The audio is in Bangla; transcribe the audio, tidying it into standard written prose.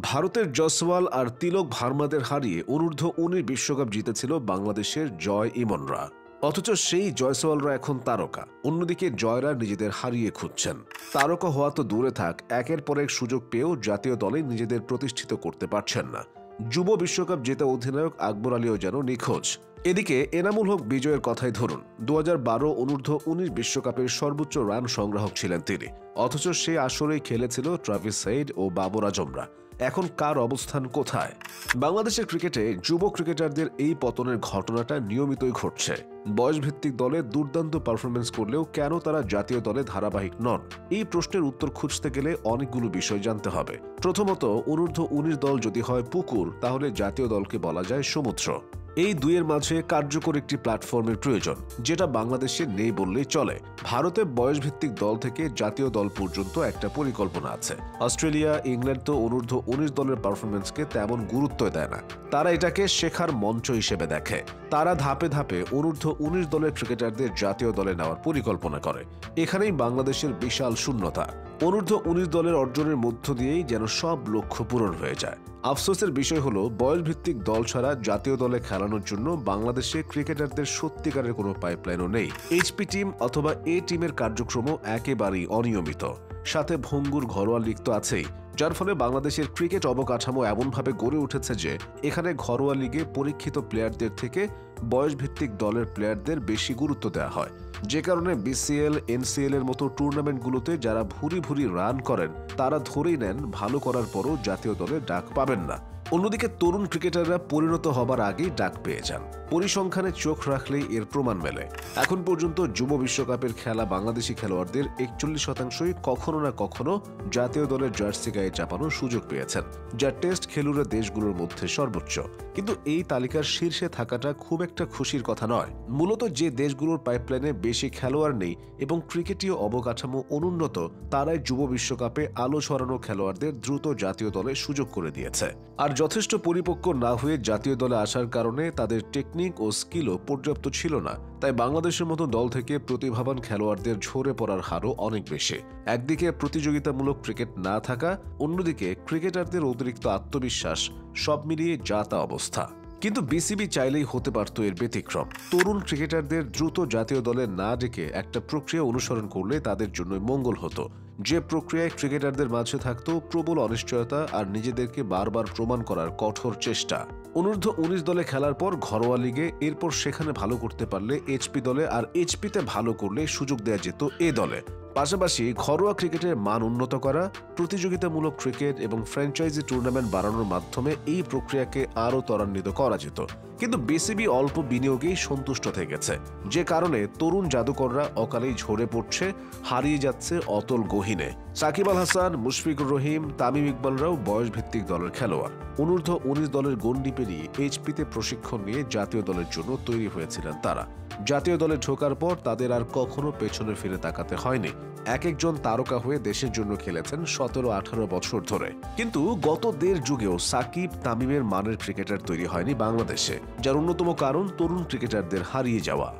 ভারতের জসওয়াল আর তিলক ভার্মাদের হারিয়ে অনূর্ধ্ব-19 বিশ্বকাপ জিতেছিল বাংলাদেশের জয় ইমনরা। অথচ সেই জয়সওয়ালরা এখন তারকা। অন্যদিকে জয়রা নিজেদের হারিয়ে খুঁজছেন। তারকা হওয়া তো দূরে থাক, একের পর এক সুযোগ পেয়েও জাতীয় দলে নিজেদের প্রতিষ্ঠিত করতে পারছেন না। যুব বিশ্বকাপ জেতা অধিনায়ক আকবর আলীও যেন নিখোঁজ। এদিকে এনামুল হক বিজয়ের কথাই ধরুন, 2012 অনূর্ধ্ব-19 বিশ্বকাপের সর্বোচ্চ রান সংগ্রাহক ছিলেন তিনি। অথচ সে আসরেই খেলেছিল ট্রাভিস হেড ও বাবর আজমরা। এখন কার অবস্থান কোথায়? বাংলাদেশের ক্রিকেটে যুব ক্রিকেটারদের এই পতনের ঘটনাটা নিয়মিতই ঘটছে। বয়সভিত্তিক দলে দুর্দান্ত পারফরমেন্স করলেও কেন তারা জাতীয় দলে ধারাবাহিক নন? এই প্রশ্নের উত্তর খুঁজতে গেলে অনেকগুলো বিষয় জানতে হবে। প্রথমত, অনূর্ধ্ব-19 দল যদি হয় পুকুর, তাহলে জাতীয় দলকে বলা যায় সমুদ্র। এই দুইয়ের মাঝে কার্যকর একটি প্ল্যাটফর্মের প্রয়োজন, যেটা বাংলাদেশে নেই বললেই চলে। ভারতে বয়সভিত্তিক দল থেকে জাতীয় দল পর্যন্ত একটা পরিকল্পনা আছে। অস্ট্রেলিয়া, ইংল্যান্ড তো অনূর্ধ্ব-19 দলের পারফরমেন্সকে তেমন গুরুত্ব দেয় না। তারা এটাকে শেখার মঞ্চ হিসেবে দেখে। তারা ধাপে ধাপে অনূর্ধ্ব-19 দলের ক্রিকেটারদের জাতীয় দলে নেওয়ার পরিকল্পনা করে। এখানেই বাংলাদেশের বিশাল শূন্যতা। অনূর্ধ্ব-19 দলের অর্জনের মধ্য দিয়েই যেন সব লক্ষ্য পূরণ হয়ে যায়। আফসোসের বিষয় হলো, বয়সভিত্তিক দল ছাড়া জাতীয় দলে খেলানোর জন্য বাংলাদেশে ক্রিকেটারদের সত্যিকারের কোনো পাইপলাইনও নেই। এইচপি টিম অথবা এ টিমের কার্যক্রমও একেবারেই অনিয়মিত। সাথে ভঙ্গুর ঘরোয়া লীগ তো আছেই, যার ফলে বাংলাদেশের ক্রিকেট অবকাঠামো এমনভাবে গড়ে উঠেছে যে এখানে ঘরোয়া লিগে পরীক্ষিত প্লেয়ারদের থেকে বয়সভিত্তিক দলের প্লেয়ারদের বেশি গুরুত্ব দেওয়া হয়। যে কারণে বিসিএল, এনসিএল এর মতো টুর্নামেন্টগুলোতে যারা ভুরি ভুরি রান করেন, তারা ধরেই নেন ভালো করার পরও জাতীয় দলে ডাক পাবেন না। অন্যদিকে তরুণ ক্রিকেটাররা পরিণত হবার আগেই ডাক পেয়ে যান। পরিসংখ্যানে চোখ রাখলেই এর প্রমাণ মেলে। এখন পর্যন্ত যুব বিশ্বকাপের খেলা বাংলাদেশি খেলোয়াড়দের 41%ই কখনো না কখনো জাতীয় দলের জার্সি গায়ে চাপানোর সুযোগ পেয়েছেন, যা টেস্ট খেলুড়ে দেশগুলোর মধ্যে সর্বোচ্চ। কিন্তু এই তালিকার শীর্ষে থাকাটা খুব একটা খুশির কথা নয়। মূলত যে দেশগুলোর পাইপলাইনে বেশি খেলোয়াড় নেই এবং ক্রিকেটীয় অবকাঠামো অনুন্নত, তারাই যুব বিশ্বকাপে আলো ছড়ানো খেলোয়াড়দের দ্রুত জাতীয় দলে সুযোগ করে দিয়েছে। আর যথেষ্ট পরিপক্ক না হয়ে জাতীয় দলে আসার কারণে তাদের টেকনিক ও স্কিলও পর্যাপ্ত ছিল না। তাই বাংলাদেশের মতো দল থেকে প্রতিভাবান খেলোয়াড়দের ঝরে পড়ার হারও অনেক বেশি। একদিকে প্রতিযোগিতামূলক ক্রিকেট না থাকা, অন্যদিকে ক্রিকেটারদের অতিরিক্ত আত্মবিশ্বাস, সব মিলিয়ে যা তা অবস্থা। কিন্তু বিসিবি চাইলেই হতে পারত এর ব্যতিক্রম। তরুণ ক্রিকেটারদের দ্রুত জাতীয় দলে না ডেকে একটা প্রক্রিয়া অনুসরণ করলে তাদের জন্যই মঙ্গল হতো। যে প্রক্রিয়ায় ক্রিকেটারদের মাঝে থাকতো প্রবল অনিশ্চয়তা আর নিজেদেরকে বারবার প্রমাণ করার কঠোর চেষ্টা। অনূর্ধ্ব-19 দলে খেলার পর ঘরোয়া লিগে, এরপর সেখানে ভালো করতে পারলে এইচপি দলে, আর এইচপিতে ভালো করলে সুযোগ দেওয়া যেত এ দলে। পাশাপাশি ঘরোয়া ক্রিকেটের মান উন্নত করা, প্রতিযোগিতামূলক ক্রিকেট এবং ফ্র্যাঞ্চাইজি টুর্নামেন্ট বাড়ানোর মাধ্যমে এই প্রক্রিয়াকে আরও ত্বরান্বিত করা যেত। কিন্তু বিসিবি অল্প বিনিয়োগেই সন্তুষ্ট থেকেছে, যে কারণে তরুণ জাদুকররা অকালেই ঝরে পড়ছে, হারিয়ে যাচ্ছে অতল গহীনে। সাকিব আল হাসান, মুশফিকুর রহিম, তামিম ইকবালরাও বয়সভিত্তিক দলের খেলোয়াড়। অনূর্ধ্ব-19 দলের গণ্ডি পেরিয়ে এইচপিতে প্রশিক্ষণ নিয়ে জাতীয় দলের জন্য তৈরি হয়েছিলেন তারা। জাতীয় দলে ঢোকার পর তাদের আর কখনো পেছনে ফিরে তাকাতে হয়নি। এক একজন তারকা হয়ে দেশের জন্য খেলেছেন 17-18 বছর ধরে। কিন্তু গত দেড় যুগেও সাকিব, তামিমের মানের ক্রিকেটার তৈরি হয়নি বাংলাদেশে, যার অন্যতম কারণ তরুণ ক্রিকেটারদের হারিয়ে যাওয়া।